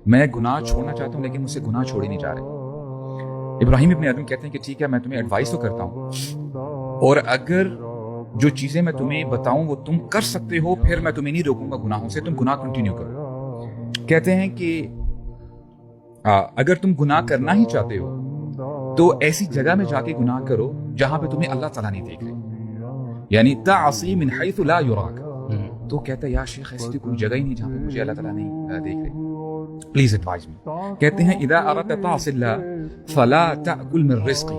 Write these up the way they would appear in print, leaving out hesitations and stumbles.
میں گناہ چھوڑنا چاہتا ہوں لیکن مجھ سے گناہ چھوڑے نہیں جا رہے۔ ابراہیم ابن ادم کہتے ہیں کہ ٹھیک ہے میں تمہیں ایڈوائس تو کرتا ہوں، اور اگر جو چیزیں میں تمہیں بتاؤں وہ تم کر سکتے ہو پھر میں تمہیں نہیں روکوں گا گناہوں سے، تم گناہ کنٹینیو کرو۔ کہتے ہیں کہ اگر تم گناہ کرنا ہی چاہتے ہو تو ایسی جگہ میں جا کے گناہ کرو جہاں پہ تمہیں اللہ تعالیٰ نہیں دیکھ رہے، یعنی تعصی من حیث لا یراک۔ تو کہتا ہے یا شیخ ایسی تو کوئی جگہ ہی نہیں جہاں پہ مجھے اللہ تعالیٰ نہیں دیکھ رہے، پلیز ایڈوائز می۔ کہتے ہیں اذا اردت تعصی اللہ فلا تأکل من رزقہ،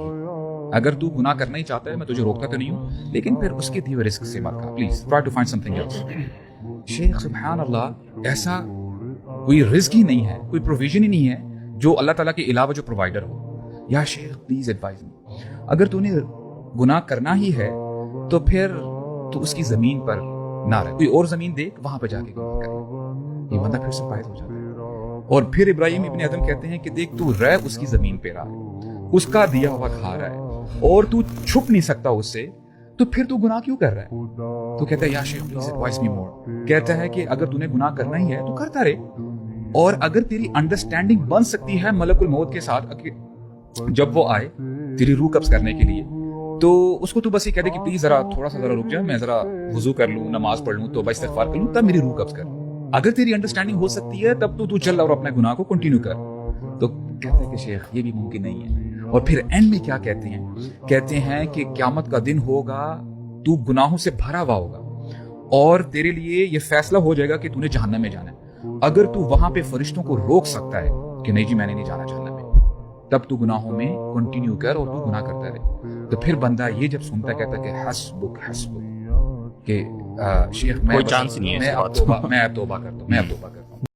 اگر تو گناہ کرنا ہی چاہتا ہے میں تجھے روکتا تو نہیں ہوں لیکن پھر اس کے دیے ہوئے رزق سے مت کھا، please try to find something else. شیخ سبحان اللہ، ایسا کوئی رزق ہی نہیں ہے، کوئی پروویژن ہی نہیں ہے جو اللہ تعالیٰ کے علاوہ جو پرووائڈر ہو۔ یا شیخ پلیز ایڈوائز می، اگر تو نے گناہ کرنا ہی ہے تو پھر تو اس کی زمین پر نہ رہ، کوئی اور زمین دیکھ وہاں پہ جا کے گناہ کرے۔ یہ بندہ پھر سپاہیت ہو جاتا ہے۔ اور پھر ابراہیم ابن ادم کہتے ہیں کہ دیکھ تو رہ اس کی زمین پہ رہا، اس کا دیا ہوا کھا رہا ہے اور تو چھپ نہیں سکتا اس سے، تو پھر تو گناہ کیوں کر رہا ہے؟ تو کہتا ہے یا شیخ پلیز ایڈوائز می مور، کہتا ہے کہ اگر تو نے گناہ کرنا ہی ہے تو کرتا رہے، اور اگر تیری انڈرسٹینڈنگ بن سکتی ہے ملک الموت کے ساتھ جب وہ آئے تیری روح قبض کرنے کے لیے، تو اس کو تو بس یہ کہہ دے کہ پلیز ذرا تھوڑا سا ذرا رک جا، میں ذرا وضو کر لوں، نماز پڑھ لوں، توبہ استغفار کر لوں، تب میری روح قبض کر۔ اگر تیری انڈرسٹینڈنگ ہو سکتی ہے تب تو چل اور اپنے گناہ کو کنٹینیو کر۔ تو کہتے ہیں کہ شیخ یہ بھی ممکن نہیں ہے۔ اور پھر اینڈ میں کیا کہتے ہیں؟ کہتے ہیں کہ قیامت کا دن ہوگا، تو گناہوں سے بھرا ہوا ہوگا اور تیرے لیے یہ فیصلہ ہو جائے گا کہ تو نے جہنم میں جانا ہے۔ اگر تو وہاں پہ فرشتوں کو روک سکتا ہے کہ نہیں جی میں نے نہیں جانا جہنم میں، تب تو گناہوں میں کنٹینیو کر اور تو گناہ کرتا رہے۔ تو پھر بندہ یہ جب سنتا ہے کہتا ہے کہ حسبک حسبک، کہ شیخ میں کوئی چانس نہیں ہے، میں اب توبہ کرتا ہوں، میں اب توبہ کرتا ہوں۔